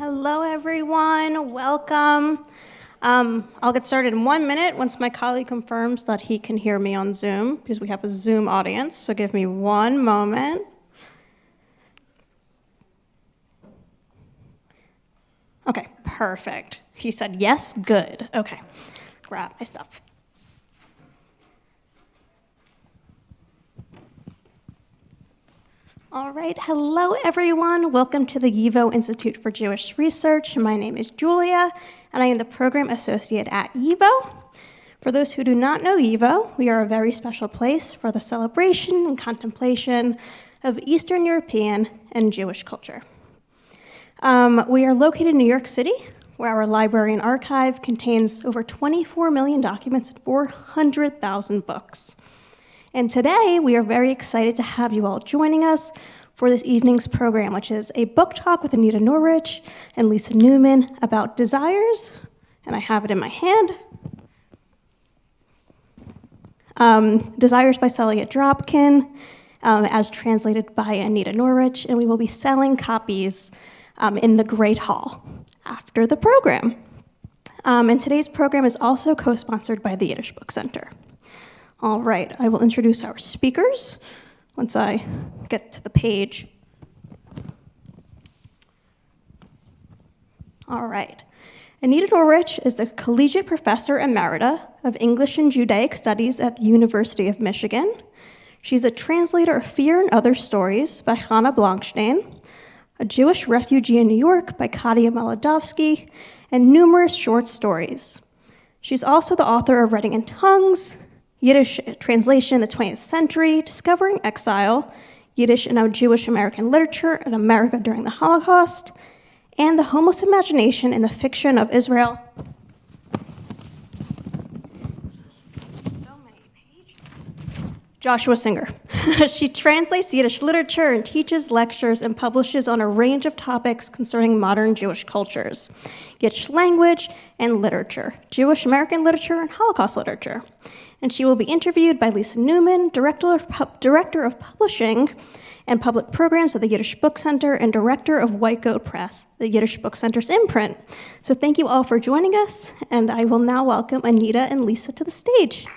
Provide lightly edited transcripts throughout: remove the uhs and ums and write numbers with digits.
Hello, everyone. Welcome. I'll get started in 1 minute once my colleague confirms that he can hear me on Zoom, because we have a Zoom audience, so give me 1 moment. Okay, perfect. He said yes, good. Okay, grab my stuff. All right, hello everyone. Welcome to the YIVO Institute for Jewish Research. My name is Julia, and I am the program associate at YIVO. For those who do not know YIVO, we are a very special place for the celebration and contemplation of Eastern European and Jewish culture. We are located in New York City, where our library and archive contains over 24 million documents and 400,000 books. And today, we are very excited to have you all joining us for this evening's program, which is a book talk with Anita Norich and Lisa Newman about desires, and I have it in my hand. Desires by Celia Dropkin, as translated by Anita Norich, and we will be selling copies in the Great Hall after the program. And today's program is also co-sponsored by the Yiddish Book Center. All right, I will introduce our speakers once I get to the page. All right. Anita Norich is the Collegiate Professor Emerita of English and Judaic Studies at the University of Michigan. She's a translator of Fear and Other Stories by Hannah Blankstein, A Jewish Refugee in New York by Katia Malodowski, and numerous short stories. She's also the author of Writing in Tongues, Yiddish Translation in the 20th Century, Discovering Exile, Yiddish and Jewish American Literature in America During the Holocaust, and The Homeless Imagination in the Fiction of Israel. So many pages. Joshua Singer. She translates Yiddish literature and teaches lectures and publishes on a range of topics concerning modern Jewish cultures, Yiddish language and literature, Jewish American literature and Holocaust literature. And she will be interviewed by Lisa Newman, Director of Publishing and Public Programs at the Yiddish Book Center and Director of White Goat Press, the Yiddish Book Center's imprint. So thank you all for joining us, and I will now welcome Anita and Lisa to the stage.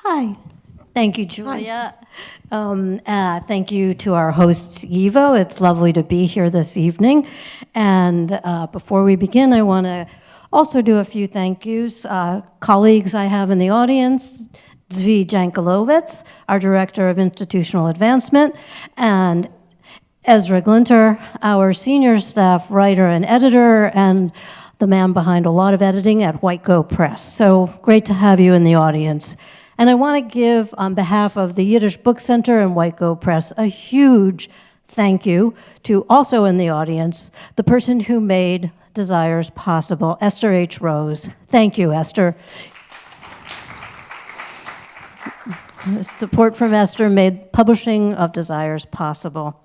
Hi. Thank you, Julia. Thank you to our hosts, YIVO. It's lovely to be here this evening. And before we begin, I want to also do a few thank yous. Colleagues I have in the audience, Zvi Jankelowitz, our Director of Institutional Advancement, and Ezra Glinter, our senior staff writer and editor, and the man behind a lot of editing at White Goat Press. So great to have you in the audience. And I want to give, on behalf of the Yiddish Book Center and White Goat Press, a huge thank you to, also in the audience, the person who made Desires possible, Esther H. Rose. Thank you, Esther. Support from Esther made publishing of Desires possible.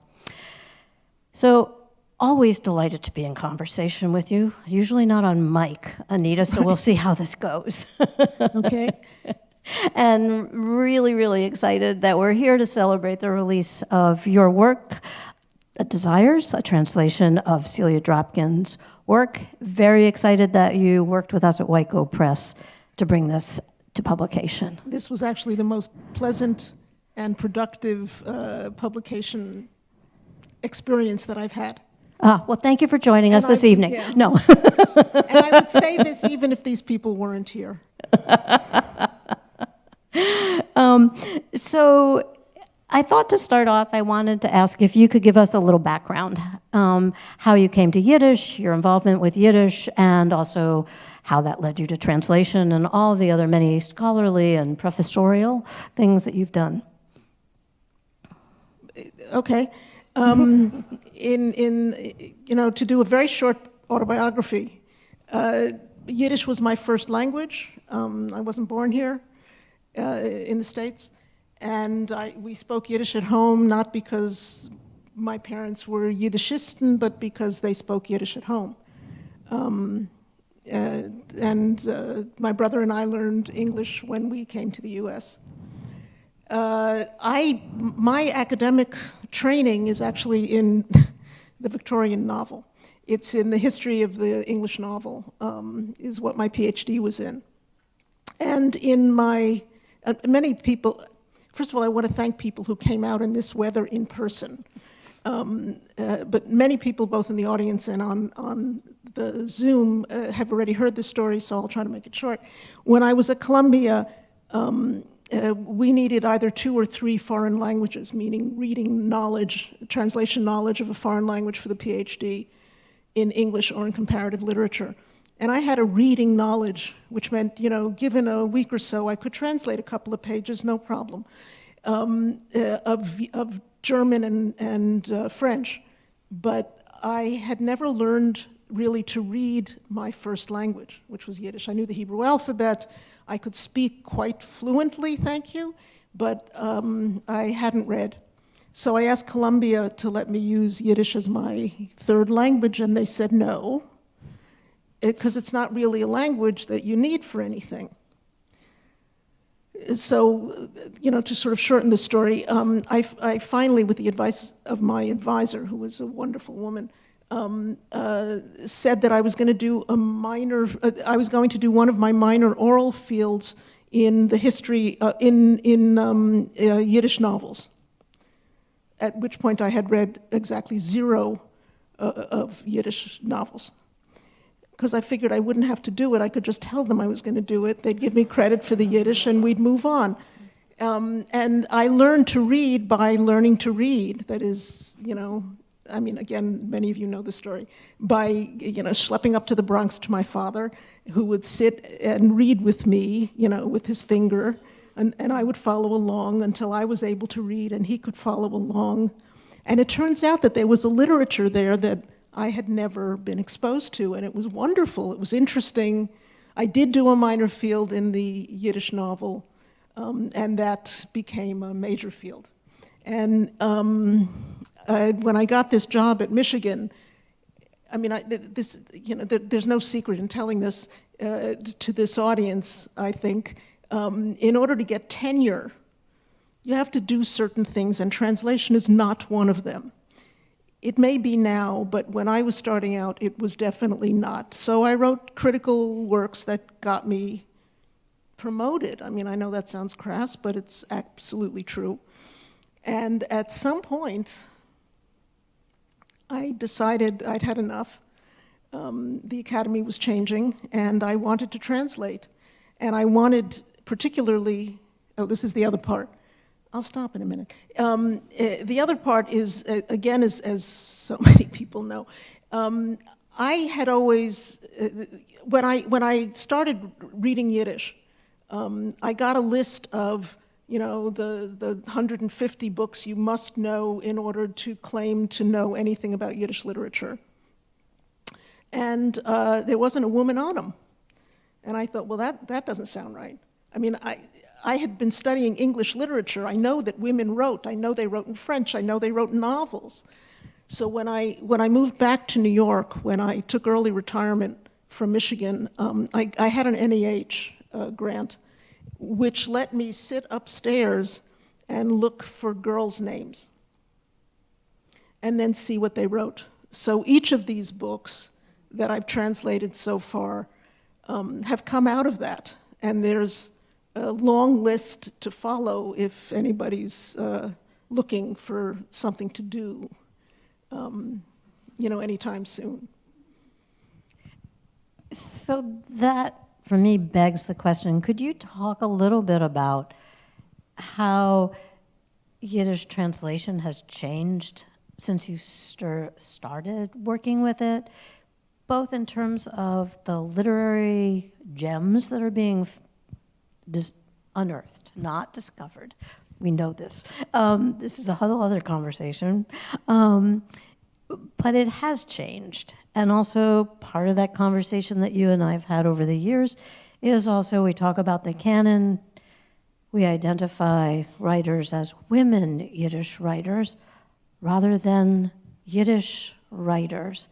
So, always delighted to be in conversation with you, usually not on mic, Anita, so we'll see how this goes. Okay. And really, really excited that we're here to celebrate the release of your work, Desires, a translation of Celia Dropkin's work. Very excited that you worked with us at White Goat Press to bring this to publication. This was actually the most pleasant and productive publication experience that I've had. Well, thank you for joining us this evening. Yeah. No. And I would say this even if these people weren't here. So I thought to start off, I wanted to ask if you could give us a little background, how you came to Yiddish, your involvement with Yiddish, and also how that led you to translation and all the other many scholarly and professorial things that you've done. Okay. To do a very short autobiography, Yiddish was my first language. I wasn't born here in the States. And we spoke Yiddish at home, not because my parents were Yiddishisten, but because they spoke Yiddish at home. My brother and I learned English when we came to the U.S. My academic training is actually in the Victorian novel. It's in the history of the English novel, is what my PhD was in. And in my, many people, first of all, I want to thank people who came out in this weather in person. But many people, both in the audience and on the Zoom, have already heard this story, so I'll try to make it short. When I was at Columbia, we needed either 2 or 3 foreign languages, meaning reading knowledge, translation knowledge of a foreign language for the PhD in English or in comparative literature. And I had a reading knowledge, which meant, given a week or so, I could translate a couple of pages, no problem, of German and French. But I had never learned really to read my first language, which was Yiddish. I knew the Hebrew alphabet. I could speak quite fluently, thank you, but I hadn't read. So I asked Columbia to let me use Yiddish as my third language, and they said no, because it's not really a language that you need for anything. So, to sort of shorten the story, I finally, with the advice of my advisor, who was a wonderful woman, said that I was going to do one of my minor oral fields in the history, in Yiddish novels, at which point I had read exactly 0 of Yiddish novels. Because I figured I wouldn't have to do it. I could just tell them I was going to do it. They'd give me credit for the Yiddish, and we'd move on. And I learned to read by learning to read. That is, again, many of you know the story. By, schlepping up to the Bronx to my father, who would sit and read with me, with his finger, and I would follow along until I was able to read, and he could follow along. And it turns out that there was a literature there that I had never been exposed to, and it was wonderful. It was interesting. I did do a minor field in the Yiddish novel, and that became a major field. And when I got this job at Michigan, there's no secret in telling this to this audience, I think. In order to get tenure, you have to do certain things, and translation is not one of them. It may be now, but when I was starting out, it was definitely not. So I wrote critical works that got me promoted. I know that sounds crass, but it's absolutely true. And at some point, I decided I'd had enough. The academy was changing, and I wanted to translate. And I wanted particularly, this is the other part. I'll stop in a minute. The other part is, again, as so many people know, I had always, when I started reading Yiddish, I got a list of, the 150 books you must know in order to claim to know anything about Yiddish literature. And there wasn't a woman on them. And I thought, well, that doesn't sound right. I had been studying English literature. I know that women wrote. I know they wrote in French. I know they wrote novels. So when I moved back to New York, when I took early retirement from Michigan, I had an NEH grant, which let me sit upstairs and look for girls' names and then see what they wrote. So each of these books that I've translated so far have come out of that. And there's a long list to follow if anybody's looking for something to do, anytime soon. So that, for me, begs the question, could you talk a little bit about how Yiddish translation has changed since you started working with it, both in terms of the literary gems that are being unearthed, not discovered. We know this. This is a whole other conversation. But it has changed. And also part of that conversation that you and I have had over the years is also we talk about the canon, we identify writers as women Yiddish writers rather than Yiddish writers.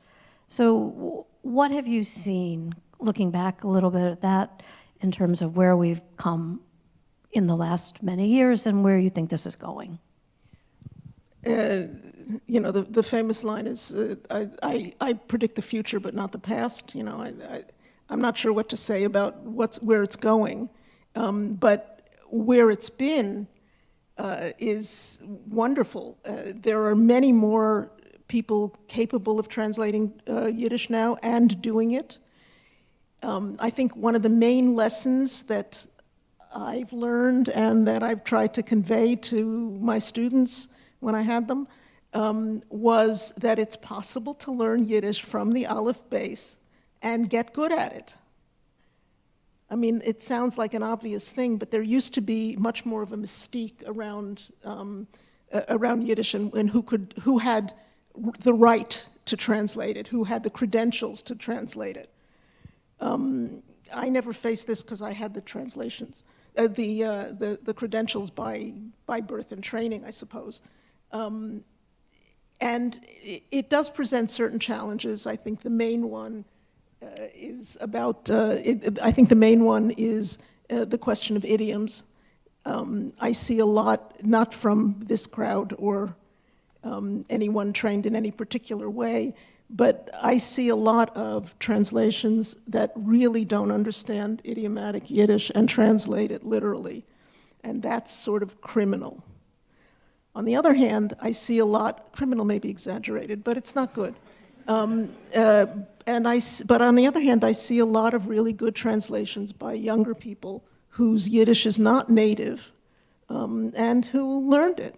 So what have you seen, looking back a little bit at that, in terms of where we've come in the last many years and where you think this is going? You know, the famous line is, I predict the future but not the past. You know, I'm not sure what to say about where it's going, but where it's been is wonderful. There are many more people capable of translating Yiddish now and doing it. I think one of the main lessons that I've learned and that I've tried to convey to my students when I had them was that it's possible to learn Yiddish from the Aleph base and get good at it. I mean, it sounds like an obvious thing, but there used to be much more of a mystique around Yiddish and who had the right to translate it, who had the credentials to translate it. I never faced this because I had the translations, the credentials by birth and training, I suppose. And it does present certain challenges. I think the main one is about, I think the main one is the question of idioms. I see a lot, not from this crowd or anyone trained in any particular way, but I see a lot of translations that really don't understand idiomatic Yiddish and translate it literally, and that's sort of criminal. On the other hand, I see a lot, criminal may be exaggerated, but it's not good. But on the other hand, I see a lot of really good translations by younger people whose Yiddish is not native and who learned it.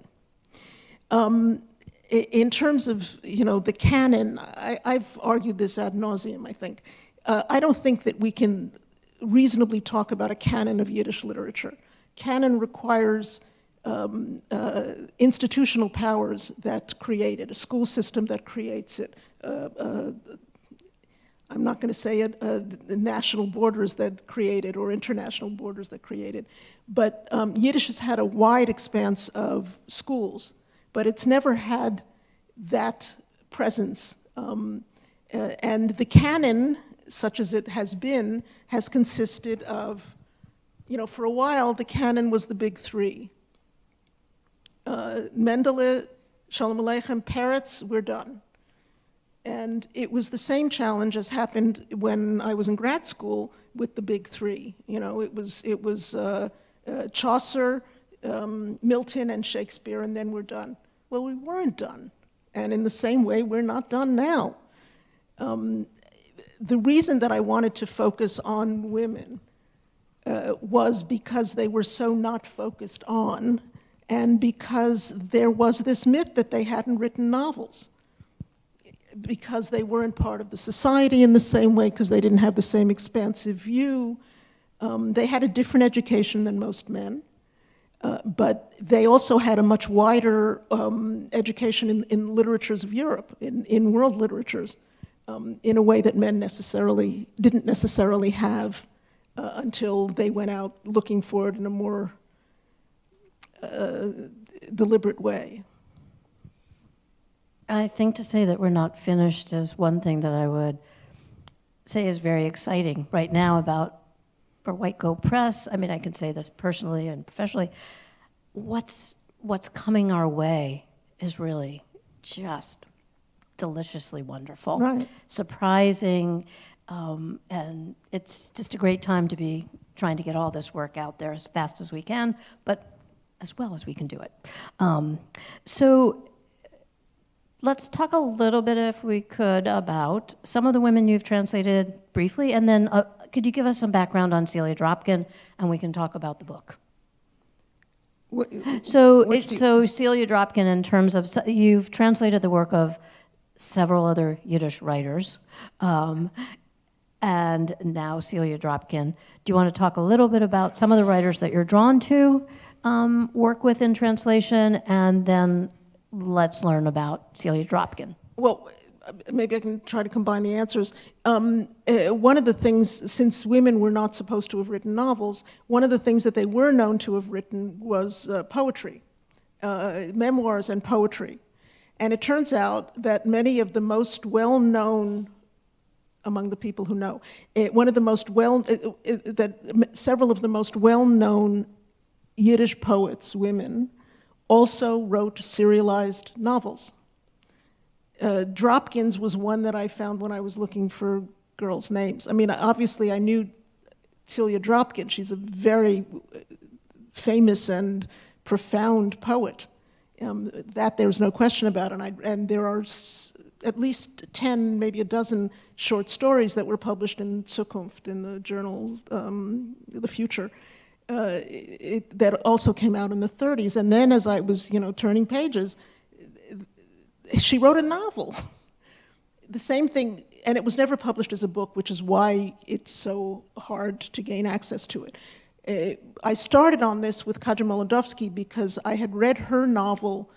In terms of, you know, the canon, I've argued this ad nauseum, I think. I don't think that we can reasonably talk about a canon of Yiddish literature. Canon requires institutional powers that create it, a school system that creates it. I'm not going to say it, the national borders that create it or international borders that create it. But Yiddish has had a wide expanse of schools, but it's never had that presence. And the canon, such as it has been, has consisted of, you know, for a while, the canon was the big three. Mendele, Shalom Aleichem, Peretz, we're done. And it was the same challenge as happened when I was in grad school with the big three. You know, it was Chaucer, Milton, and Shakespeare, and then we're done. Well, we weren't done. And in the same way, we're not done now. The reason that I wanted to focus on women was because they were so not focused on, and because there was this myth that they hadn't written novels, because they weren't part of the society in the same way, because they didn't have the same expansive view. They had a different education than most men, but they also had a much wider education in literatures of Europe, in world literatures, in a way that men didn't necessarily have until they went out looking for it in a more deliberate way. I think to say that we're not finished is one thing that I would say is very exciting right now for White Goat Press. I mean, I can say this personally and professionally. What's coming our way is really just deliciously wonderful, right. Surprising, and it's just a great time to be trying to get all this work out there as fast as we can, but as well as we can do it. So let's talk a little bit, if we could, about some of the women you've translated briefly, and then could you give us some background on Celia Dropkin, and we can talk about the book. So Celia Dropkin, in terms of, you've translated the work of several other Yiddish writers, and now Celia Dropkin. Do you want to talk a little bit about some of the writers that you're drawn to work with in translation, and then let's learn about Celia Dropkin. Well, maybe I can try to combine the answers. One of the things, since women were not supposed to have written novels, one of the things that they were known to have written was poetry, memoirs and poetry. And it turns out that many of the most well-known, among the people who know, several of the most well-known Yiddish poets, women, also wrote serialized novels. Dropkin's was one that I found when I was looking for girls' names. I mean, obviously I knew Celia Dropkin. She's a very famous and profound poet. That there's no question about, and there are at least 10, maybe a dozen short stories that were published in Tsukunft, in the journal The Future, that also came out in the 30s. And then as I was, turning pages, she wrote a novel. The same thing, and it was never published as a book, which is why it's so hard to gain access to it. I started on this with Kaja Molodowski because I had read her novel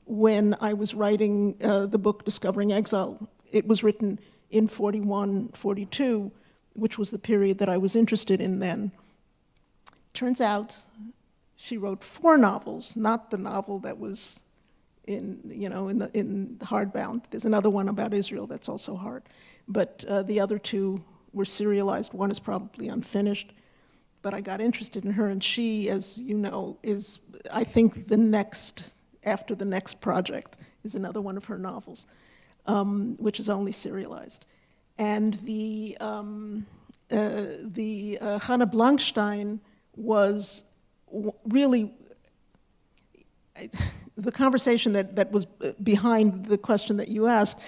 when I was writing the book Discovering Exile. It was written in 41, 42, which was the period that I was interested in then. Turns out she wrote 4 novels, not the novel that was in hardbound. There's another one about Israel that's also hard. But the other 2 were serialized. One is probably unfinished. But I got interested in her, and she, as you know, is, I think, after the next project, is another one of her novels, which is only serialized. And the Hannah Blankstein was really, the conversation that was behind the question that you asked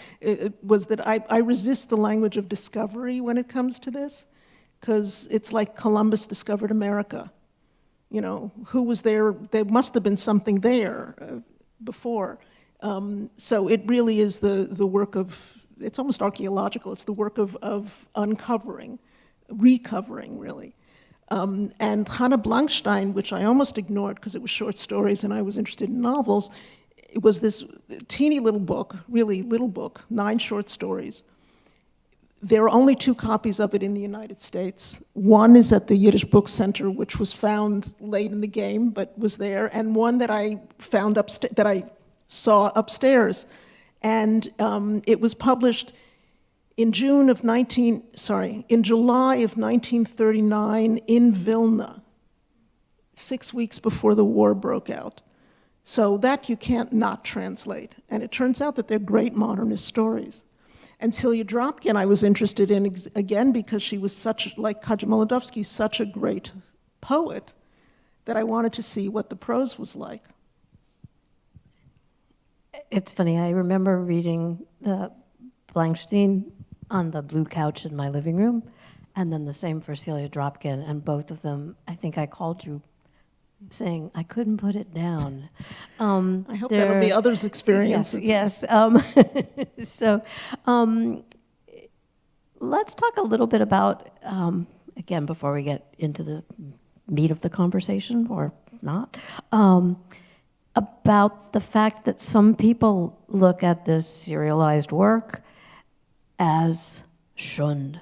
was that I resist the language of discovery when it comes to this, because it's like Columbus discovered America. Who was there? There must have been something there before. So it really is the work of, it's almost archaeological, it's the work of uncovering, recovering, really. And Hannah Blankstein, which I almost ignored because it was short stories and I was interested in novels, it was this teeny little book, really little book, 9 short stories. There are only 2 copies of it in the United States. One is at the Yiddish Book Center, which was found late in the game, but was there, and one that I found that I saw upstairs. And it was published in July of 1939 in Vilna, 6 weeks before the war broke out. So that you can't not translate. And it turns out that they're great modernist stories. And Celia Dropkin I was interested in, again, because she was such, like Kaja Molodowski, such a great poet that I wanted to see what the prose was like. It's funny, I remember reading the Blankstein on the blue couch in my living room, and then the same for Celia Dropkin, and both of them, I think I called you saying I couldn't put it down. I hope that'll be others' experiences. Yes. So let's talk a little bit about, again, before we get into the meat of the conversation, or not, about the fact that some people look at this serialized work as shund.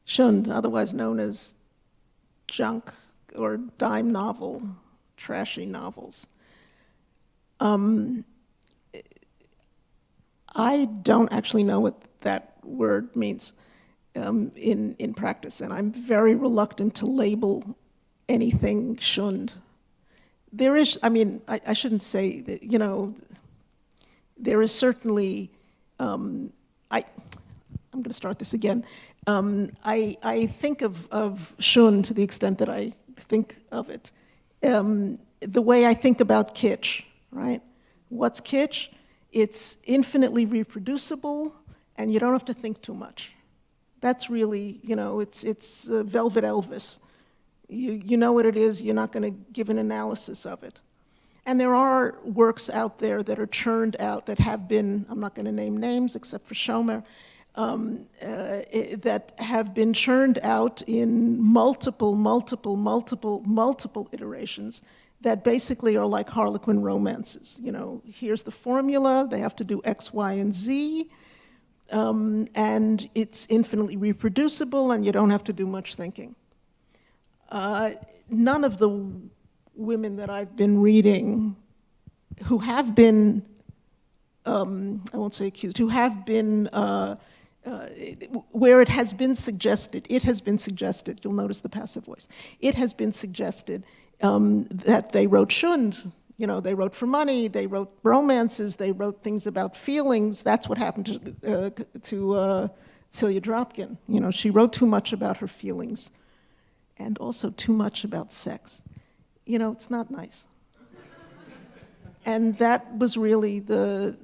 Shund, otherwise known as junk or dime novel, trashy novels. I don't actually know what that word means in practice, and I'm very reluctant to label anything shund. There is, I shouldn't say that, there is certainly, I'm going to start this again. I think of shund to the extent that I think of it, the way I think about kitsch, right? What's kitsch? It's infinitely reproducible, and you don't have to think too much. That's really, it's Velvet Elvis. You know what it is, you're not going to give an analysis of it. And there are works out there that are churned out that have been, I'm not going to name names except for Schomer, that have been churned out in multiple iterations that basically are like Harlequin romances. You know, here's the formula, they have to do X, Y, and Z, and it's infinitely reproducible, and you don't have to do much thinking. None of the women that I've been reading who have been, I won't say accused, who have been, where it has been suggested, you'll notice the passive voice, it has been suggested that they wrote shund, you know, they wrote for money, they wrote romances, they wrote things about feelings. That's what happened to Celia Dropkin. You know, she wrote too much about her feelings and also too much about sex. You know, it's not nice. And that was really the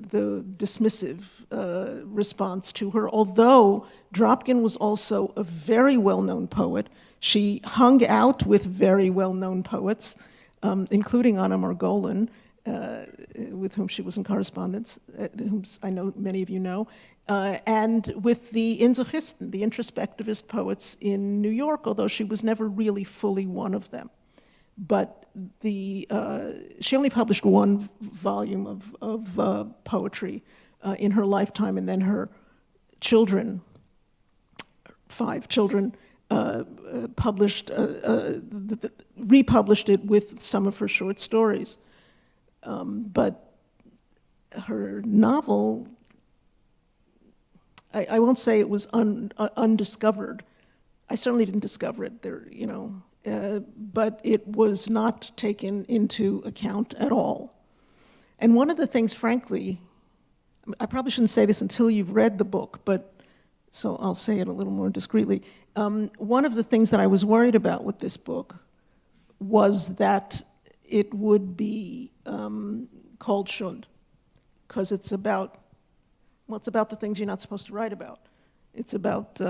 dismissive response to her, although Dropkin was also a very well-known poet. She hung out with very well-known poets, including Anna Margolin, with whom she was in correspondence, whom I know many of you know, and with the Inzuchisten, the introspectivist poets in New York, although she was never really fully one of them. But she only published one volume of poetry in her lifetime, and then her children, 5 children, republished it with some of her short stories. But her novel, I won't say it was undiscovered. I certainly didn't discover it there, you know, but it was not taken into account at all. And one of the things, frankly, I probably shouldn't say this until you've read the book, but so I'll say it a little more discreetly. One of the things that I was worried about with this book was that it would be called shund, because it's about, well, it's about the things you're not supposed to write about. It's about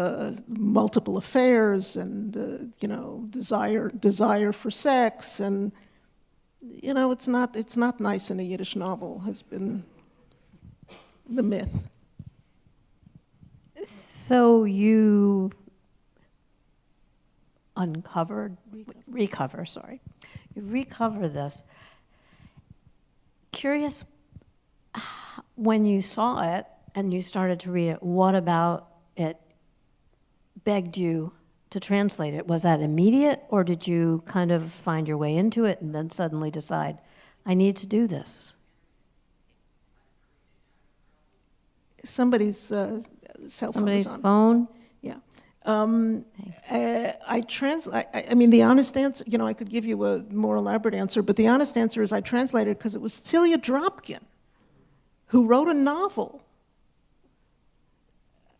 multiple affairs and you know, desire for sex, and you know, it's not nice in a Yiddish novel, has been the myth. So you recover this. Curious, when you saw it and you started to read it, what about it begged you to translate it? Was that immediate, or did you kind of find your way into it and then suddenly decide, I need to do this? Somebody's cell phone. Somebody's phone? Yeah. I mean, the honest answer, you know, I could give you a more elaborate answer, but the honest answer is I translated because it was Celia Dropkin who wrote a novel.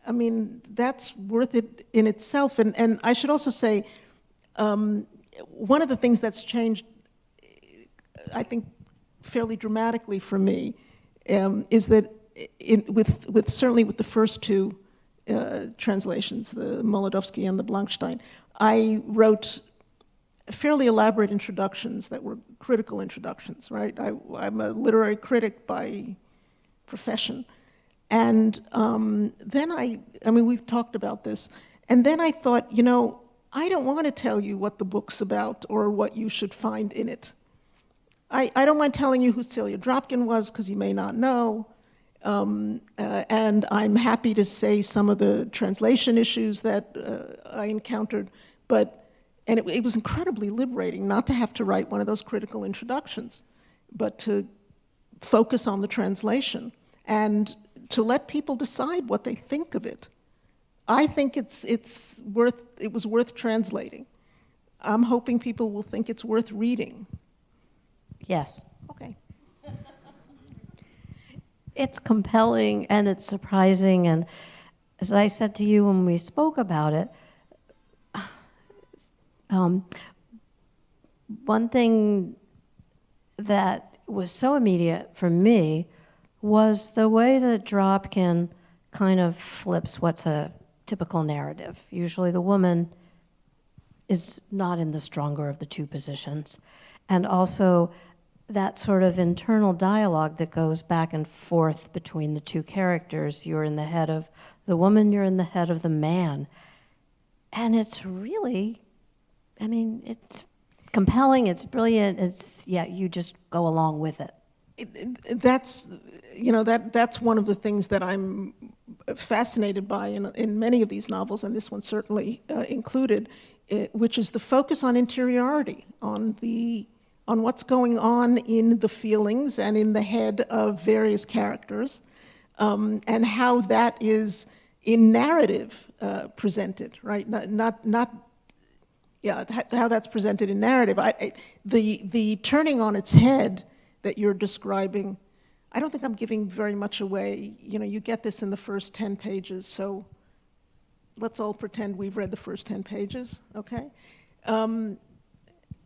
I mean, that's worth it in itself. And I should also say, one of the things that's changed, I think, fairly dramatically for me, is that certainly with the first 2 translations, the Molodowski and the Blankstein, I wrote fairly elaborate introductions that were critical introductions, right? I'm a literary critic by profession. And then I mean, we've talked about this, and then I thought, you know, I don't want to tell you what the book's about or what you should find in it. I don't mind telling you who Celia Dropkin was, because you may not know. And I'm happy to say some of the translation issues that I encountered, and it was incredibly liberating not to have to write one of those critical introductions, but to focus on the translation and to let people decide what they think of it. I think it was worth translating. I'm hoping people will think it's worth reading. Yes. Okay. It's compelling and it's surprising, and as I said to you when we spoke about it, one thing that was so immediate for me was the way that Dropkin kind of flips what's a typical narrative. Usually the woman is not in the stronger of the 2 positions, and also that sort of internal dialogue that goes back and forth between the 2 characters. You're in the head of the woman, you're in the head of the man. And it's really, I mean, it's compelling, it's brilliant, you just go along with it. That's, that's one of the things that I'm fascinated by in many of these novels, and this one certainly included, which is the focus on interiority, on what's going on in the feelings and in the head of various characters, and how that is in narrative presented, right? How that's presented in narrative. The turning on its head that you're describing, I don't think I'm giving very much away. You get this in the first 10 pages, so let's all pretend we've read the first 10 pages, okay?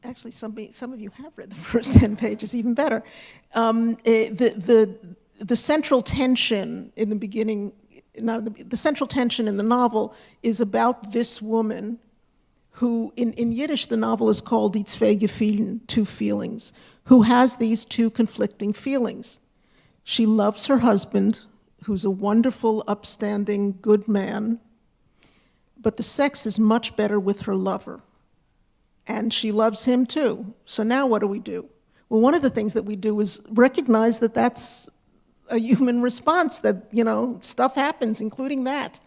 Actually, some of you have read the first 10 pages, even better. The central tension in the beginning, the central tension in the novel is about this woman who, in Yiddish, the novel is called Die zwei Gefühlen, two feelings, who has these two conflicting feelings. She loves her husband, who's a wonderful, upstanding, good man, but the sex is much better with her lover. And she loves him too. So now what do we do? Well, one of the things that we do is recognize that that's a human response, that, stuff happens, including that.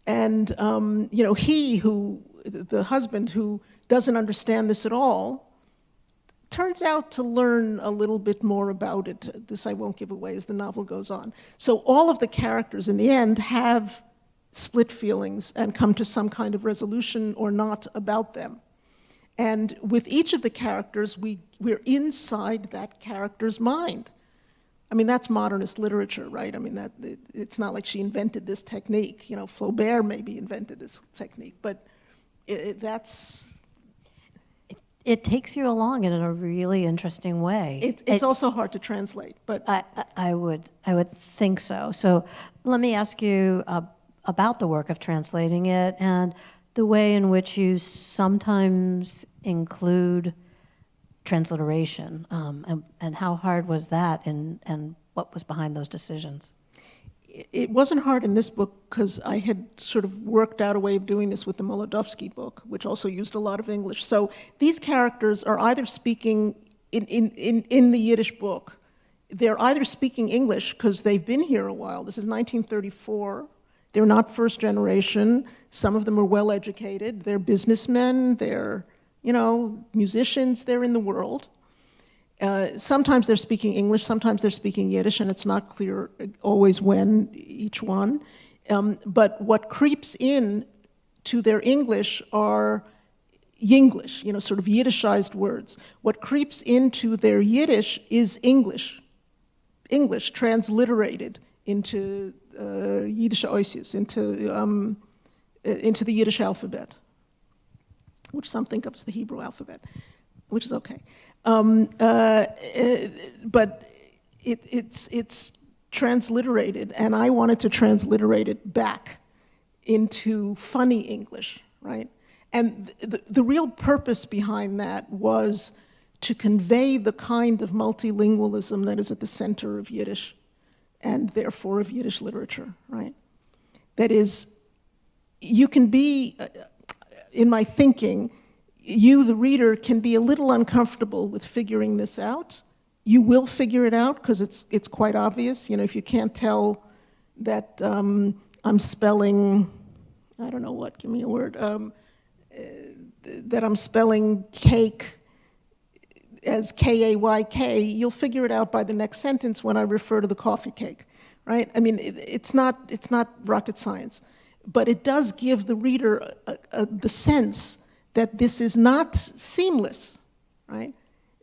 And, the husband who doesn't understand this at all, turns out to learn a little bit more about it. This I won't give away as the novel goes on. So all of the characters in the end have split feelings and come to some kind of resolution or not about them. And with each of the characters, we're inside that character's mind. I mean, that's modernist literature, right? I mean, it's not like she invented this technique. Flaubert maybe invented this technique, but that's... It takes you along in a really interesting way. It's also hard to translate, but... I would think so. So let me ask you about the work of translating it and the way in which you sometimes include transliteration, and how hard was that, and what was behind those decisions? It wasn't hard in this book because I had sort of worked out a way of doing this with the Molodowski book, which also used a lot of English. So these characters are either speaking in the Yiddish book, they're either speaking English because they've been here a while. This is 1934. They're not first generation. Some of them are well educated. They're businessmen. They're, musicians. They're in the world. Sometimes they're speaking English, sometimes they're speaking Yiddish, and it's not clear always when each one. But what creeps in to their English are Yinglish, sort of Yiddishized words. What creeps into their Yiddish is English transliterated into Yiddish oisius, into the Yiddish alphabet, which some think of as the Hebrew alphabet, which is okay. But it's transliterated, and I wanted to transliterate it back into funny English, right? And the real purpose behind that was to convey the kind of multilingualism that is at the center of Yiddish, and therefore of Yiddish literature, right? That is, you can be, in my thinking, you, the reader, can be a little uncomfortable with figuring this out. You will figure it out because it's quite obvious. If you can't tell that I'm spelling, I don't know what, give me a word, that I'm spelling cake as K-A-Y-K, you'll figure it out by the next sentence when I refer to the coffee cake, right? I mean, it's not rocket science, but it does give the reader the sense that this is not seamless, right?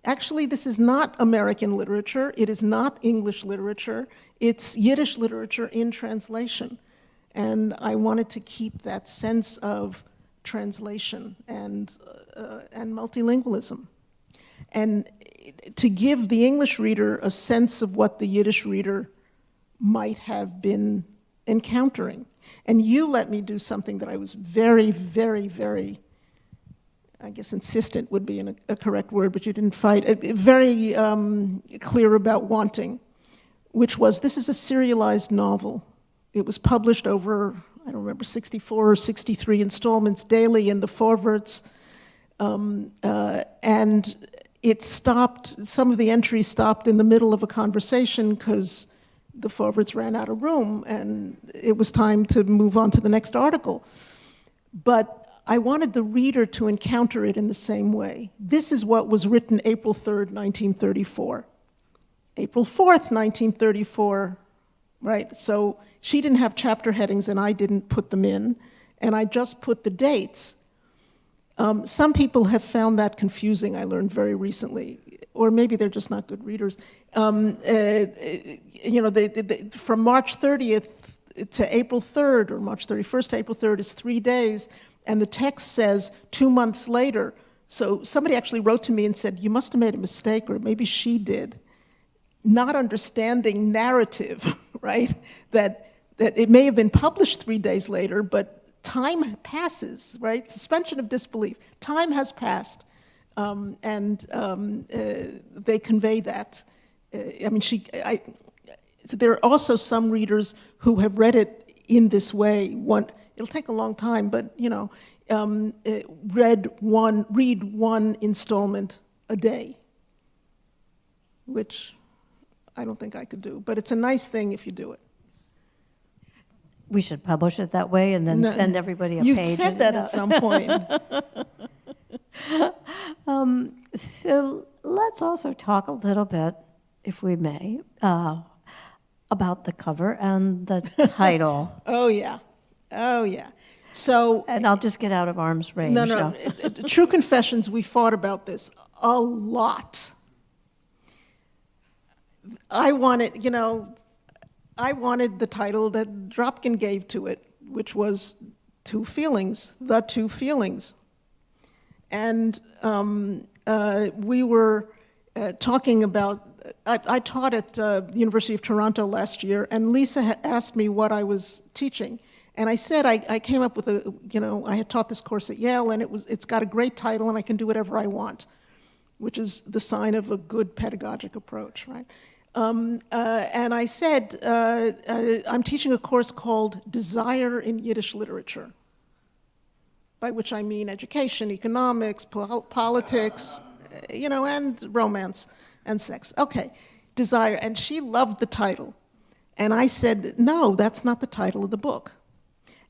Actually, this is not American literature. It is not English literature. It's Yiddish literature in translation. And I wanted to keep that sense of translation and multilingualism. And to give the English reader a sense of what the Yiddish reader might have been encountering. And you let me do something that I was very, very, very, I guess insistent would be a correct word, but you didn't fight, very clear about wanting, which was, this is a serialized novel. It was published over, I don't remember, 64 or 63 installments daily in the Forverts. and it stopped, some of the entries stopped in the middle of a conversation because the Forverts ran out of room and it was time to move on to the next article. But I wanted the reader to encounter it in the same way. This is what was written April 3rd, 1934. April 4th, 1934, right? So she didn't have chapter headings and I didn't put them in, and I just put the dates. Some people have found that confusing, I learned very recently, or maybe they're just not good readers. From March 30th to April 3rd, or March 31st to April 3rd is 3 days, and the text says 2 months later. So somebody actually wrote to me and said, you must have made a mistake, or maybe she did, not understanding narrative, right? That it may have been published 3 days later, but time passes, right? Suspension of disbelief. Time has passed, and they convey that. There are also some readers who have read it in this way. It'll take a long time, but read one installment a day, which I don't think I could do, but it's a nice thing if you do it. We should publish it that way and then send everybody a You page. said that at some point. So let's also talk a little bit, if we may, about the cover and the title. Oh yeah. So, And I'll just get out of arm's range. no. True Confessions, we fought about this a lot. I wanted the title that Dropkin gave to it, which was Two Feelings, The Two Feelings. And we were talking about, I taught at the University of Toronto last year, and Lisa asked me what I was teaching. And I said I came up with I had taught this course at Yale, and it's got a great title, and I can do whatever I want, which is the sign of a good pedagogic approach, right? And I said, I'm teaching a course called Desire in Yiddish Literature, by which I mean education, economics, politics, and romance and sex. Okay, Desire. And she loved the title. And I said, no, that's not the title of the book.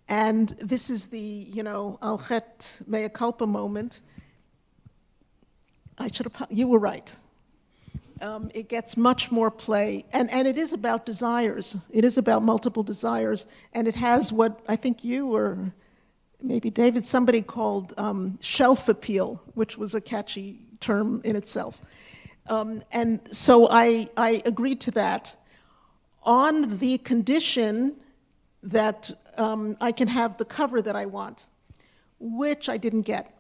And this is the, al chet mea culpa moment. You were right. It gets much more play, and it is about desires. It is about multiple desires, and it has what I think you or maybe David, somebody called shelf appeal, which was a catchy term in itself. And so I agreed to that on the condition that I can have the cover that I want, which I didn't get.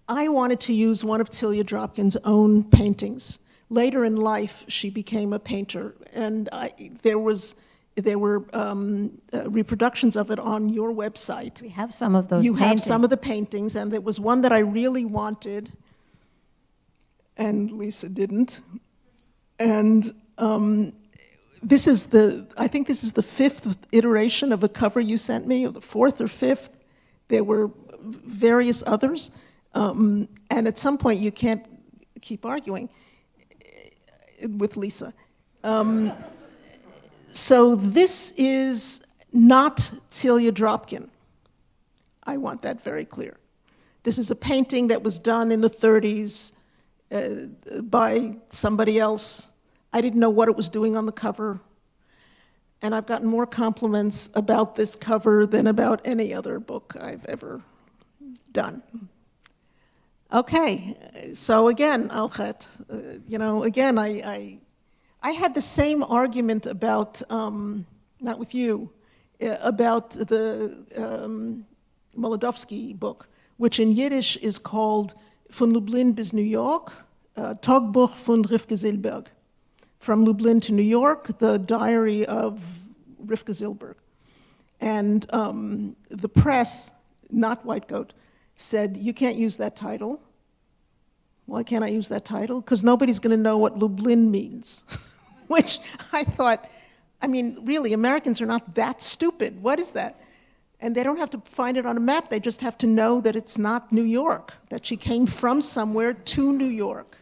I wanted to use one of Celia Dropkin's own paintings. Later in life, she became a painter, and there were reproductions of it on your website. We have some of those You paintings. have some of the paintings, and there was one that I really wanted, and Lisa didn't. And I think this is the 5th iteration of a cover you sent me, or the 4th or 5th. There were various others. And at some point, you can't keep arguing with Lisa. So this is not Celia Dropkin. I want that very clear. This is a painting that was done in the 30s by somebody else. I didn't know what it was doing on the cover. And I've gotten more compliments about this cover than about any other book I've ever done. Okay, so again, Alchet, again, I had the same argument about, not with you, about the Molodowski book, which in Yiddish is called Von Lublin bis New York, Tagebuch von Rivka Zilberg. From Lublin to New York, the diary of Rivka Zilberg. And the press, not White Goat, said, you can't use that title. Why can't I use that title? Because nobody's going to know what Lublin means. Which I thought, really, Americans are not that stupid. What is that? And they don't have to find it on a map, they just have to know that it's not New York, that she came from somewhere to New York.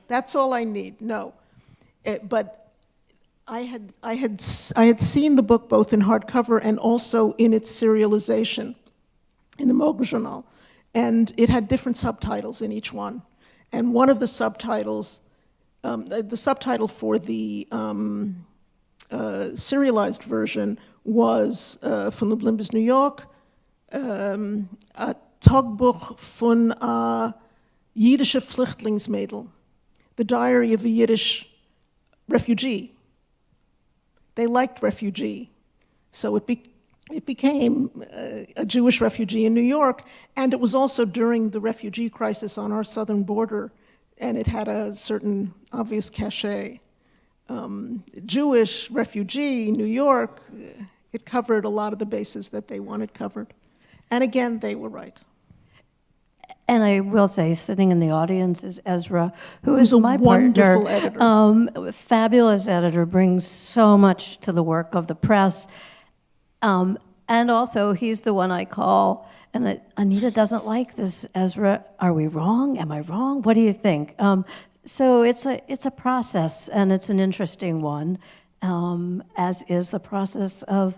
That's all I need, no. But I had seen the book both in hardcover and also in its serialization in the Morgenjournal. And it had different subtitles in each one. And one of the subtitles, the subtitle for the serialized version was von Lublin New York, a Tagebuch von a Jiddische Flüchtlingsmädel, the diary of a Yiddish refugee. They liked refugee, so it became a Jewish refugee in New York, and it was also during the refugee crisis on our southern border, and it had a certain obvious cachet. Jewish refugee, New York, it covered a lot of the bases that they wanted covered. And again, they were right. And I will say, sitting in the audience is Ezra, who is my wonderful partner. editor. Fabulous editor, brings so much to the work of the press. And also, he's the one I call, and Anita doesn't like this, Ezra. Are we wrong? Am I wrong? What do you think? So it's a process, and it's an interesting one, as is the process of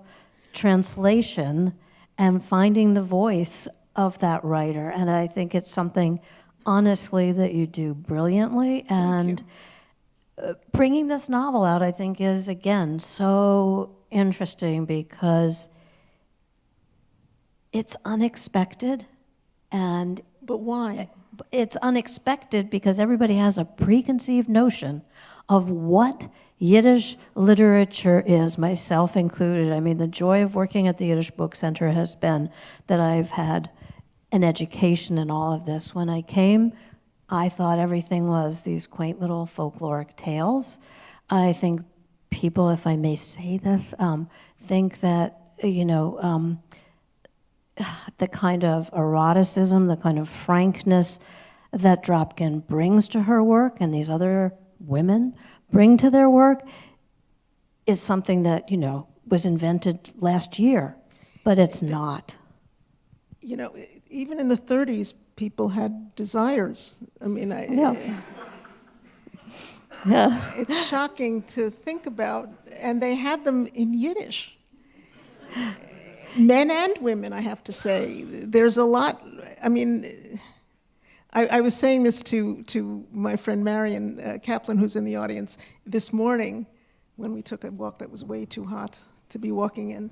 translation and finding the voice of that writer. And I think it's something, honestly, that you do brilliantly. And bringing this novel out, I think, is, again, so interesting because it's unexpected. But why? It's unexpected because everybody has a preconceived notion of what Yiddish literature is, myself included. I mean, the joy of working at the Yiddish Book Center has been that I've had an education in all of this. When I came, I thought everything was these quaint little folkloric tales. I think people, if I may say this, think that, the kind of eroticism, the kind of frankness that Dropkin brings to her work and these other women bring to their work is something that, was invented last year, but it's not. Even in the 30s, people had desires. I mean, Yeah. it's shocking to think about, and they had them in Yiddish. Men and women, I have to say. There's a lot, I mean, I was saying this to my friend Marion Kaplan, who's in the audience, this morning when we took a walk that was way too hot to be walking in.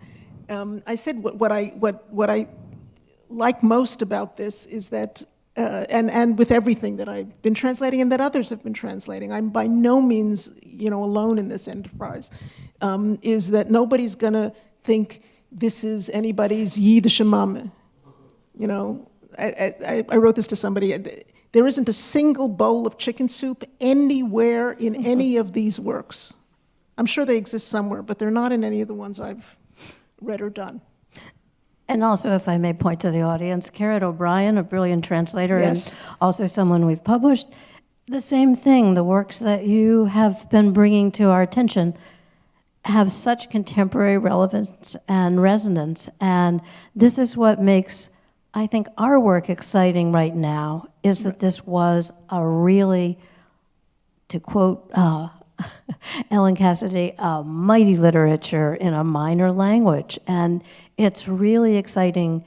I said what I like most about this is that, and with everything that I've been translating and that others have been translating, I'm by no means alone in this enterprise, is that nobody's going to think this is anybody's Yiddish mama. I wrote this to somebody. There isn't a single bowl of chicken soup anywhere in any of these works. I'm sure they exist somewhere, but they're not in any of the ones I've read or done. And also, if I may point to the audience, Carrot O'Brien, a brilliant translator, Yes. and also someone we've published, the same thing. The works that you have been bringing to our attention have such contemporary relevance and resonance. And this is what makes, I think, our work exciting right now, is that this was a really, to quote Ellen Cassidy, a mighty literature in a minor language. And it's really exciting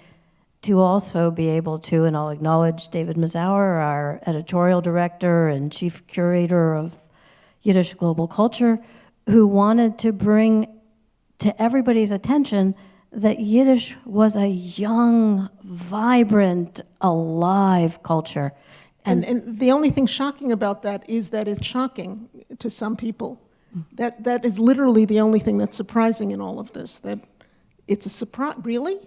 to also be able to, and I'll acknowledge David Mazauer, our editorial director and chief curator of Yiddish Global Culture, who wanted to bring to everybody's attention that Yiddish was a young, vibrant, alive culture. And the only thing shocking about that is that it's shocking to some people. That is literally the only thing that's surprising in all of this, that it's a surprise. Really?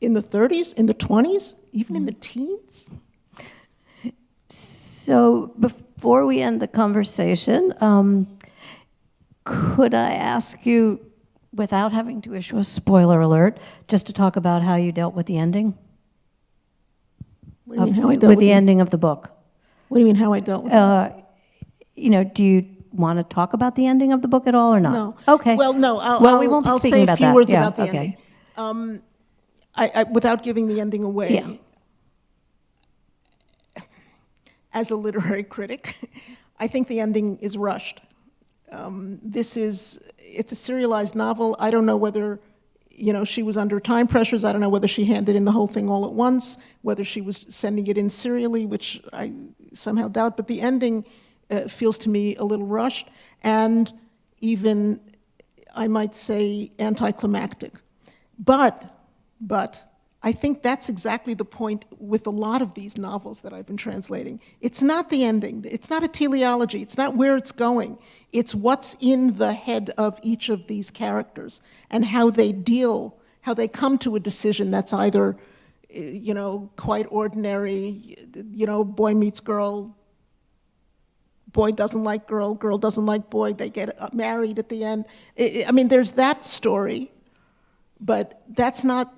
In the 30s, in the 20s, even in the teens? So before we end the conversation, could I ask you, without having to issue a spoiler alert, just to talk about how you dealt with the ending? What do you mean, how I dealt with the ending of the book? What do you mean, how I dealt with it? Do you want to talk about the ending of the book at all or not? No. Okay. Well, no. We won't be I'll speaking say about a few that. words Yeah, about the okay. ending. without giving the ending away, Yeah. as a literary critic, I think the ending is rushed. It's a serialized novel. I don't know whether, she was under time pressures. I don't know whether she handed in the whole thing all at once, whether she was sending it in serially, which I somehow doubt, but the ending feels to me a little rushed, and even, I might say, anticlimactic. But I think that's exactly the point with a lot of these novels that I've been translating. It's not the ending. It's not a teleology. It's not where it's going. It's what's in the head of each of these characters and how they come to a decision that's either, quite ordinary, boy meets girl, boy doesn't like girl, girl doesn't like boy, they get married at the end. There's that story, but that's not,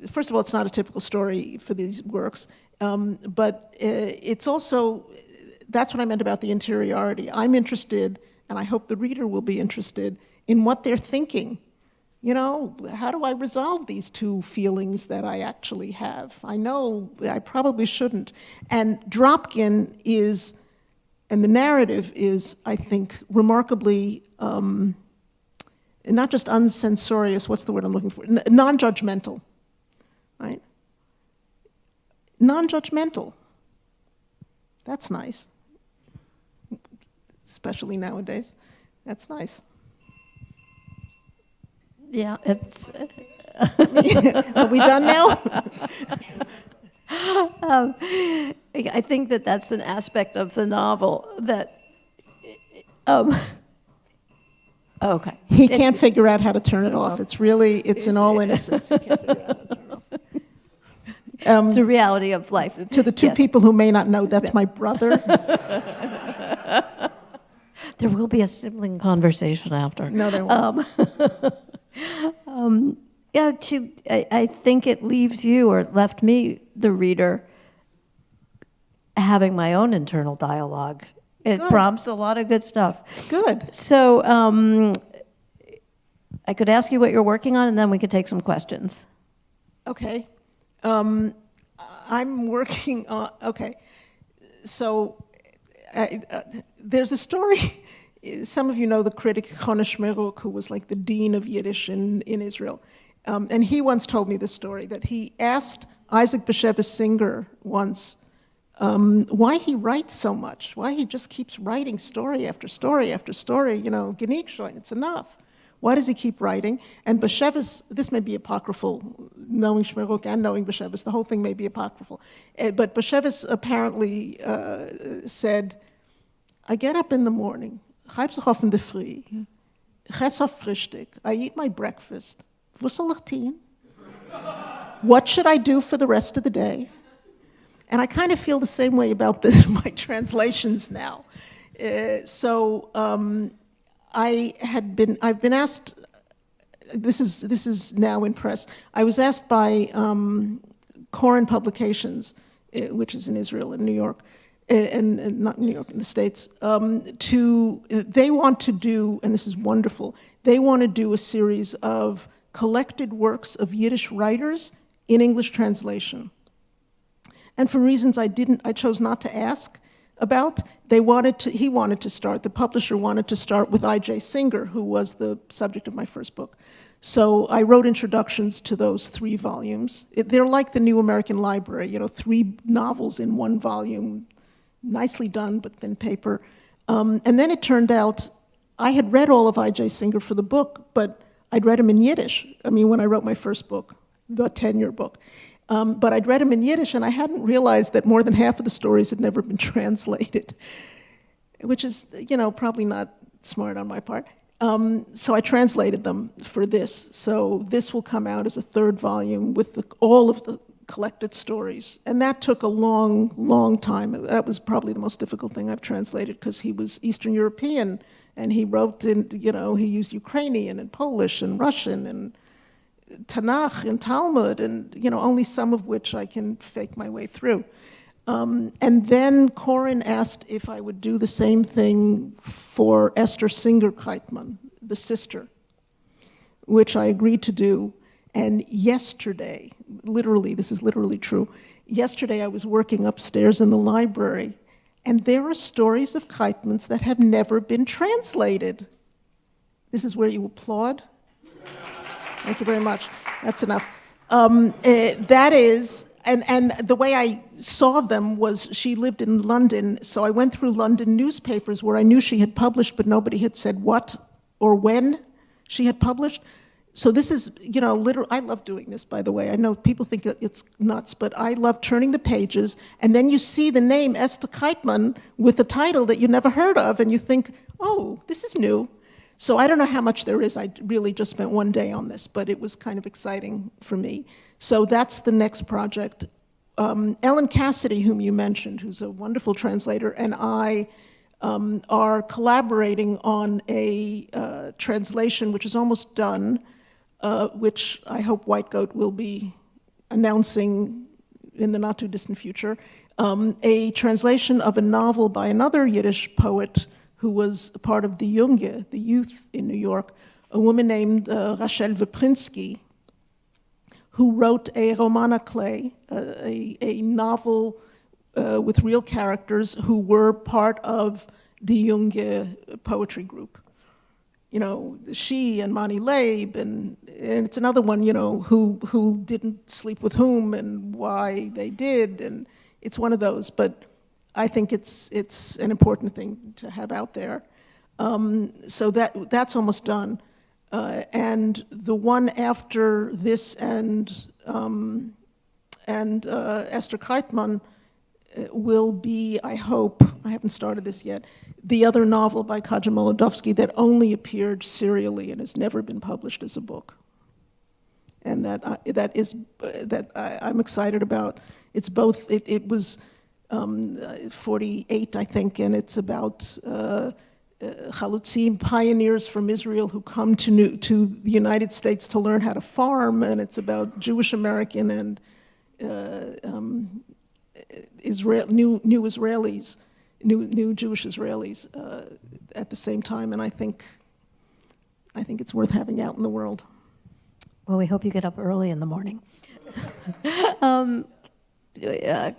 first of all, it's not a typical story for these works, but it's also, that's what I meant about the interiority. I'm interested, and I hope the reader will be interested, in what they're thinking. How do I resolve these two feelings that I actually have? I know I probably shouldn't. And Dropkin is, and the narrative is, I think, remarkably, not just uncensorious, what's the word I'm looking for? Non-judgmental, right? Non-judgmental. That's nice. Especially nowadays. That's nice. Yeah, it's... Are we done now? I think that's an aspect of the novel that... okay. He can't figure out how to turn it off. It's in all innocence. He can't figure out how to turn it off. It's a reality of life. To the two people who may not know, that's my brother. There will be a sibling conversation after. No, there won't. I think it leaves you, or left me, the reader, having my own internal dialogue. It prompts a lot of good stuff. Good. So I could ask you what you're working on, and then we could take some questions. Okay. I'm working on, okay. So there's a story. Some of you know the critic Chona Shmeruk, who was like the dean of Yiddish in Israel. And he once told me this story, that he asked Isaac Bashevis Singer once why he writes so much, why he just keeps writing story after story after story, Genig schon, it's enough. Why does he keep writing? And Bashevis, this may be apocryphal, knowing Shmeruk and knowing Bashevis, the whole thing may be apocryphal. But Bashevis apparently said, I get up in the morning, in the free, I eat my breakfast. What should I do for the rest of the day? And I kind of feel the same way about my translations now. I've been asked, this is now in press, I was asked by Koren Publications, which is in Israel and New York, and not New York, in the States, they want to do, and this is wonderful, they want to do a series of collected works of Yiddish writers in English translation. And for reasons I chose not to ask about, the publisher wanted to start with I.J. Singer, who was the subject of my first book. So I wrote introductions to those 3 volumes. They're like the New American Library, 3 novels in 1 volume, nicely done, but thin paper. And then it turned out, I had read all of I.J. Singer for the book, but I'd read him in Yiddish. When I wrote my first book, the tenure book. But I'd read him in Yiddish, and I hadn't realized that more than half of the stories had never been translated, which is, probably not smart on my part. So I translated them for this. So this will come out as a 3rd volume with all of the collected stories. And that took a long, long time. That was probably the most difficult thing I've translated, because he was Eastern European, and he wrote in, he used Ukrainian and Polish and Russian and Tanakh and Talmud, and only some of which I can fake my way through. And then Koren asked if I would do the same thing for Esther Singer-Kreitman, the sister, which I agreed to do. And yesterday, literally, this is literally true. Yesterday I was working upstairs in the library, and there are stories of Keitmans that have never been translated. This is where you applaud. Thank you very much. That's enough. That is, and the way I saw them was she lived in London, so I went through London newspapers where I knew she had published, but nobody had said what or when she had published. So this is, literally, I love doing this, by the way. I know people think it's nuts, but I love turning the pages, and then you see the name Esther Keitman with a title that you never heard of, and you think, oh, this is new. So I don't know how much there is. I really just spent one day on this, but it was kind of exciting for me. So that's the next project. Ellen Cassidy, whom you mentioned, who's a wonderful translator, and I are collaborating on a translation which is almost done, which I hope White Goat will be announcing in the not too distant future, a translation of a novel by another Yiddish poet who was a part of the Junge, the youth in New York, a woman named Rachel Veprinsky, who wrote a roman à clef, a novel with real characters who were part of the Junge poetry group. She and Mani Leib, and it's another one, who didn't sleep with whom and why they did, and it's one of those, but I think it's an important thing to have out there. So that's almost done. And the one after this and Esther Keitman will be, I hope, I haven't started this yet, the other novel by Kaja Molodowski that only appeared serially and has never been published as a book. And that I'm excited about. It's both, it was 48, I think, and it's about Chalutzim, pioneers from Israel who come to the United States to learn how to farm, and it's about Jewish American and new Israelis, new Jewish Israelis at the same time, and I think it's worth having out in the world. Well, we hope you get up early in the morning.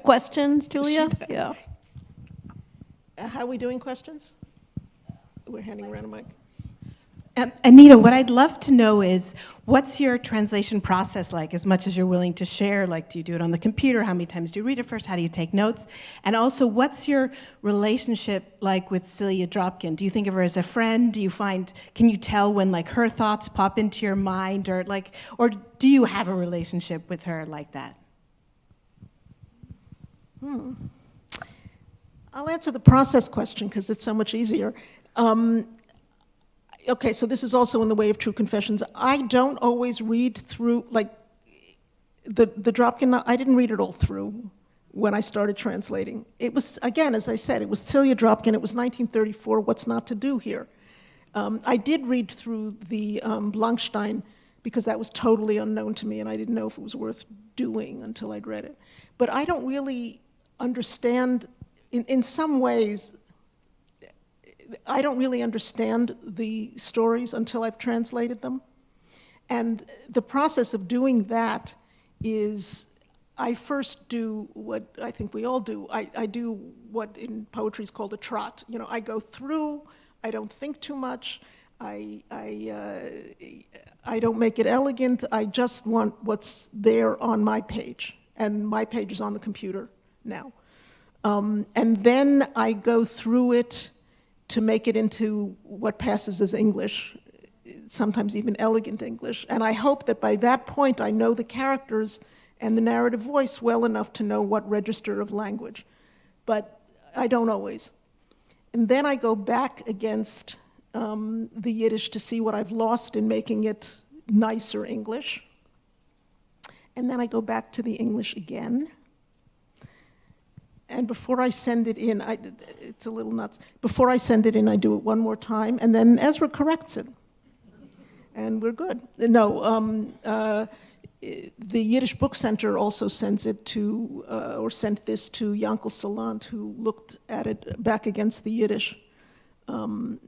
Questions, Julia? Yeah. How are we doing questions? We're handing around a mic. Anita, what I'd love to know is, what's your translation process like, as much as you're willing to share? Like, do you do it on the computer? How many times do you read it first? How do you take notes? And also, what's your relationship like with Celia Dropkin? Do you think of her as a friend? Can you tell when her thoughts pop into your mind, or do you have a relationship with her like that? I'll answer the process question because it's so much easier. Okay, so this is also in the way of true confessions. I don't always read through, the Dropkin, I didn't read it all through when I started translating. It was, again, as I said, it was Celia Dropkin, it was 1934, what's not to do here? I did read through the Blankstein because that was totally unknown to me and I didn't know if it was worth doing until I'd read it. But I don't really understand, in some ways, I don't really understand the stories until I've translated them. And the process of doing that is, I first do what I think we all do. I do what in poetry is called a trot. I go through, I don't think too much, I don't make it elegant, I just want what's there on my page. And my page is on the computer now. And then I go through it to make it into what passes as English, sometimes even elegant English. And I hope that by that point I know the characters and the narrative voice well enough to know what register of language. But I don't always. And then I go back against the Yiddish to see what I've lost in making it nicer English. And then I go back to the English again. And before I send it in, it's a little nuts. Before I send it in, I do it one more time, and then Ezra corrects it. And we're good. No, the Yiddish Book Center also sends it to, or sent this to Yankel Salant, who looked at it back against the Yiddish. And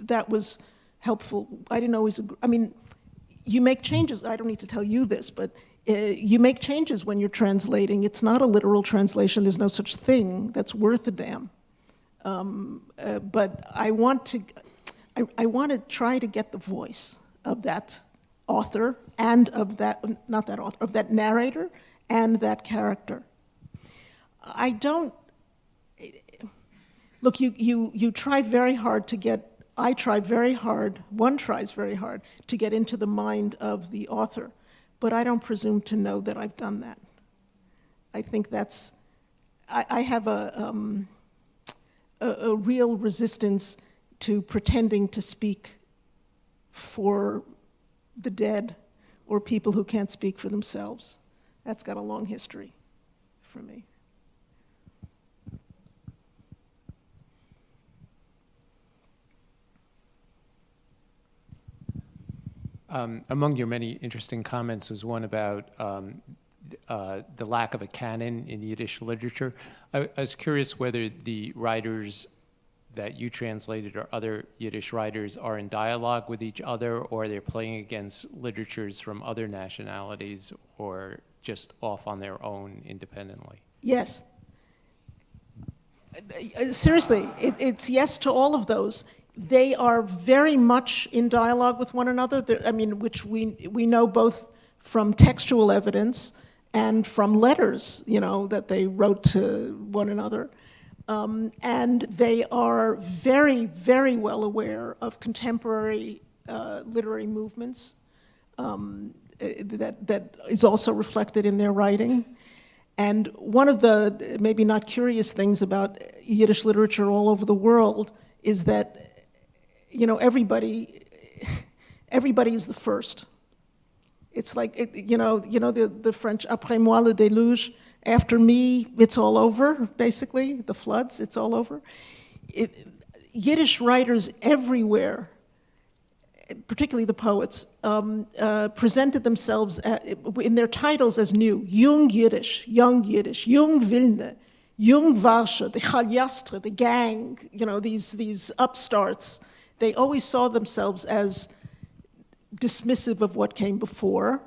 that was helpful. I didn't always agree. I mean, you make changes. I don't need to tell you this, but you make changes when you're translating. It's not a literal translation. There's no such thing that's worth a damn. But I want to try to get the voice of that author and of that, not that author, of that narrator and that character. I don't, look, you try very hard to get, I try very hard, one tries very hard to get into the mind of the author, but I don't presume to know that I've done that. I think that's, I have a real resistance to pretending to speak for the dead or people who can't speak for themselves. That's got a long history for me. Among your many interesting comments was one about the lack of a canon in Yiddish literature. I was curious whether the writers that you translated or other Yiddish writers are in dialogue with each other, or they're playing against literatures from other nationalities, or just off on their own independently. Yes. Seriously, it's yes to all of those. They are very much in dialogue with one another, I mean, which we know both from textual evidence and from letters, you know, that they wrote to one another. And they are very, very well aware of contemporary literary movements that is also reflected in their writing. And one of the maybe not curious things about Yiddish literature all over the world is that, you know, everybody is the first. It's like, the French, après moi le déluge, after me, it's all over, basically, the floods, it's all over. Yiddish writers everywhere, particularly the poets, presented themselves in their titles as new. Jung Yiddish, Jung Wilne, Jung Warsche, the Chaljastre, the gang, you know, these upstarts. They always saw themselves as dismissive of what came before,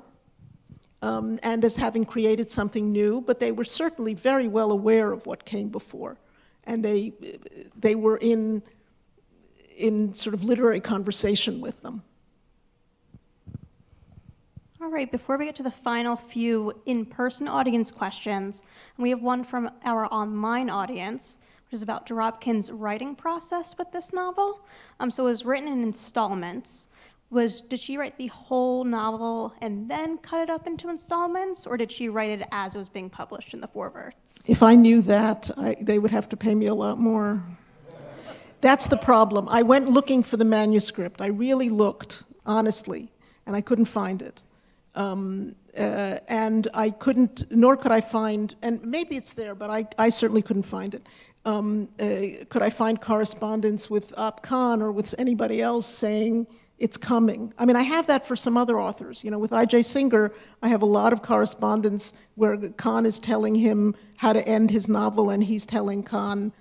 and as having created something new, but they were certainly very well aware of what came before. And they were in sort of literary conversation with them. All right, before we get to the final few in-person audience questions, we have one from our online audience, which is about Dropkin's writing process with this novel. So it was written in installments. Did she write the whole novel and then cut it up into installments, or did she write it as it was being published in the Forverts? If I knew that, they would have to pay me a lot more. That's the problem. I went looking for the manuscript. I really looked, honestly, and I couldn't find it. And I couldn't, nor could I find, and maybe it's there, but I certainly couldn't find it. Could I find correspondence with Ab Khan or with anybody else saying, it's coming? I mean, I have that for some other authors. You know, with I.J. Singer, I have a lot of correspondence where Khan is telling him how to end his novel, and he's telling Khan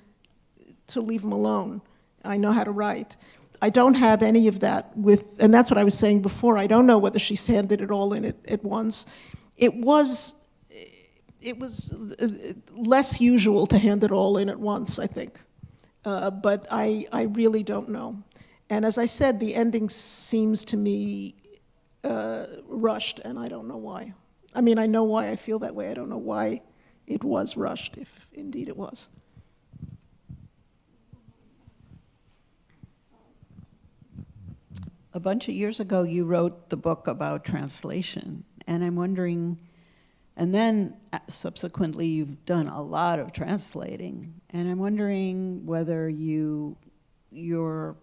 to leave him alone. I know how to write. I don't have any of that with, and that's what I was saying before. I don't know whether she handed it all in at once. It was less usual to hand it all in at once, I think. But I really don't know. And as I said, the ending seems to me rushed, and I don't know why. I mean, I know why I feel that way. I don't know why it was rushed, if indeed it was. A bunch of years ago, you wrote the book about translation, and I'm wondering, and then subsequently you've done a lot of translating, and I'm wondering whether your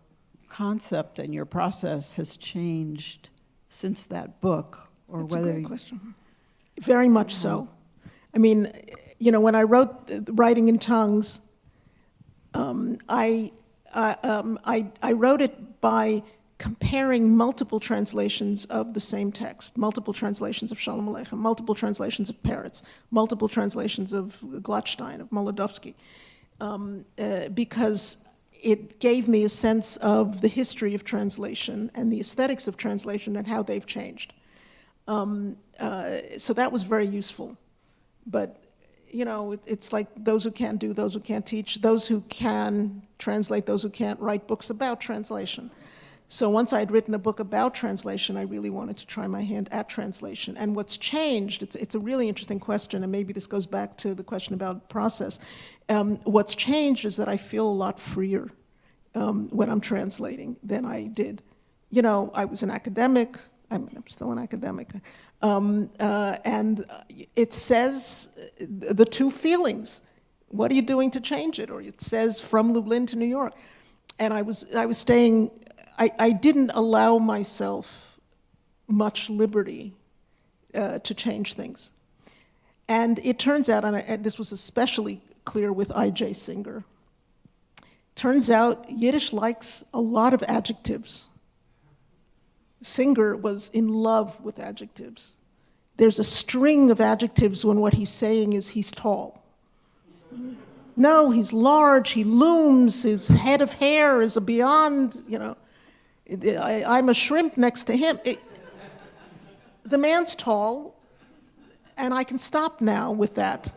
concept and your process has changed since that book, or That's whether... a great question. Very much so. I mean, you know, when I wrote Writing in Tongues, I wrote it by comparing multiple translations of the same text, multiple translations of Shalom Aleichem, multiple translations of Peretz, multiple translations of Gladstein, of Molodowski, because it gave me a sense of the history of translation and the aesthetics of translation and how they've changed. So that was very useful. But, you know, it's like those who can do, those who can't teach, those who can translate, those who can't write books about translation. So once I had written a book about translation, I really wanted to try my hand at translation. And what's changed, it's a really interesting question, and maybe this goes back to the question about process. What's changed is that I feel a lot freer when I'm translating than I did. You know, I was an academic, I'm still an academic, and it says the two feelings. What are you doing to change it? Or it says from Lublin to New York. And I was staying, I didn't allow myself much liberty to change things. And it turns out, and this was especially clear with I.J. Singer, turns out Yiddish likes a lot of adjectives. Singer was in love with adjectives. There's a string of adjectives when what he's saying is he's tall. No, he's large, he looms, his head of hair is a beyond, you know, I'm a shrimp next to him. The man's tall, and I can stop now with that,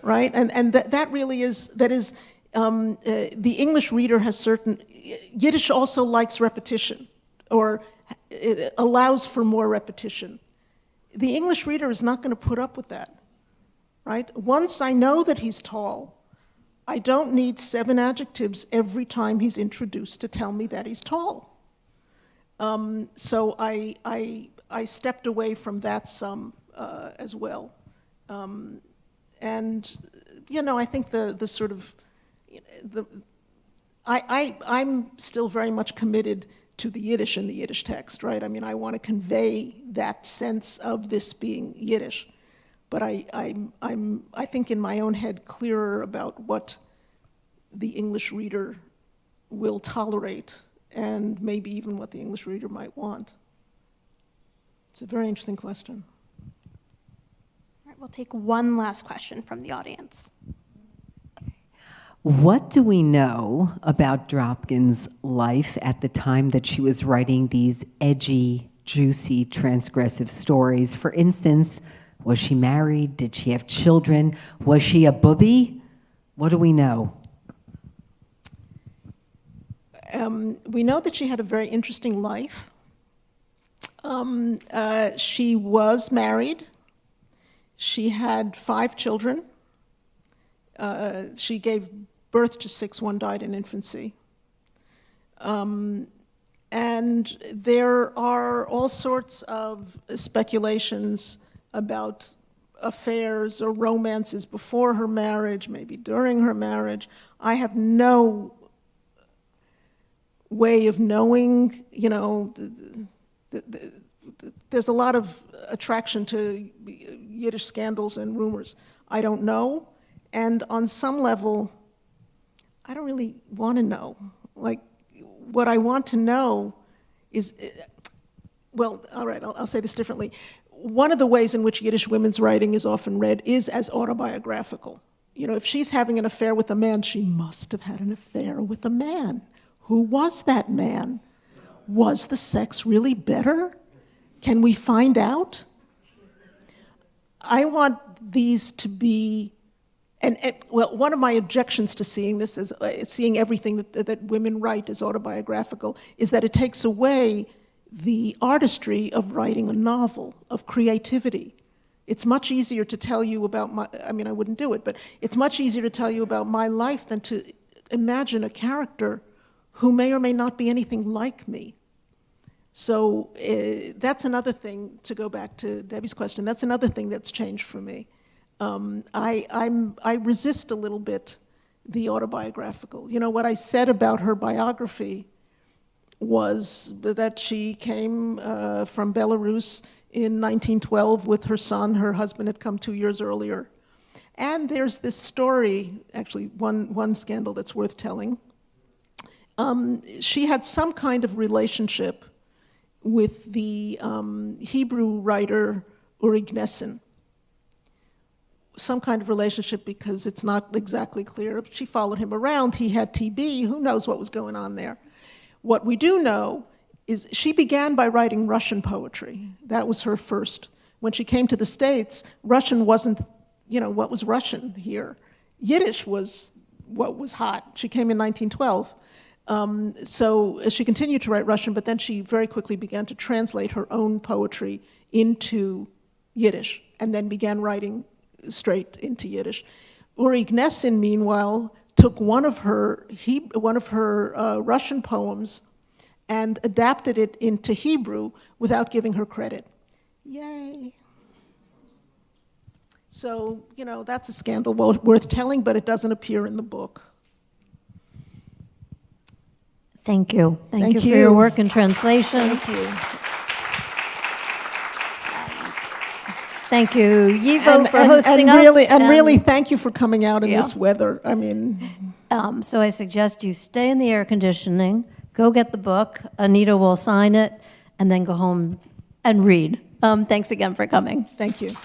right? And that really is, the English reader has certain, Yiddish also likes repetition, or it allows for more repetition. The English reader is not going to put up with that, right? Once I know that he's tall, I don't need 7 adjectives every time he's introduced to tell me that he's tall. So I stepped away from that some as well. And, you know, I think the sort of, I'm still very much committed to the Yiddish in the Yiddish text, right? I mean, I want to convey that sense of this being Yiddish. But I'm I think in my own head clearer about what the English reader will tolerate and maybe even what the English reader might want. It's a very interesting question. All right, we'll take one last question from the audience. What do we know about Dropkin's life at the time that she was writing these edgy, juicy, transgressive stories? For instance, was she married? Did she have children? Was she a booby? What do we know? We know that she had a very interesting life. She was married. She had 5 children. She gave birth to 6. 1 died in infancy. And there are all sorts of speculations about affairs or romances before her marriage, maybe during her marriage. I have no way of knowing, you know, there's a lot of attraction to Yiddish scandals and rumors. I don't know, and on some level, I don't really want to know. Like, what I want to know is, well, all right, I'll say this differently. One of the ways in which Yiddish women's writing is often read is as autobiographical. You know, if she's having an affair with a man, she must have had an affair with a man. Who was that man? Was the sex really better? Can we find out? I want these to be, well, one of my objections to seeing this is seeing everything that women write as autobiographical is that it takes away the artistry of writing a novel, of creativity. It's much easier to tell you about I mean, I wouldn't do it, but it's much easier to tell you about my life than to imagine a character who may or may not be anything like me. So that's another thing, to go back to Debbie's question, that's another thing that's changed for me. I resist a little bit the autobiographical. You know, what I said about her biography was that she came from Belarus in 1912 with her son. Her husband had come 2 years earlier. And there's this story, actually one scandal that's worth telling. She had some kind of relationship with the Hebrew writer Uri Gnessen. some kind of relationship because it's not exactly clear. She followed him around. He had TB. Who knows what was going on there? What we do know is she began by writing Russian poetry. That was her first. When she came to the States, Russian wasn't, what was Russian here? Yiddish was what was hot. She came in 1912. So she continued to write Russian, but then she very quickly began to translate her own poetry into Yiddish, and then began writing straight into Yiddish. Uri Gnesin, meanwhile, took one of her Russian poems and adapted it into Hebrew without giving her credit. Yay. So, that's a scandal worth telling, but it doesn't appear in the book. Thank you. Thank you for your work in translation. Thank you. Thank you, Yivo, for hosting us. Really, thank you for coming out in this weather. I mean... So I suggest you stay in the air conditioning, go get the book, Anita will sign it, and then go home and read. Thanks again for coming. Thank you.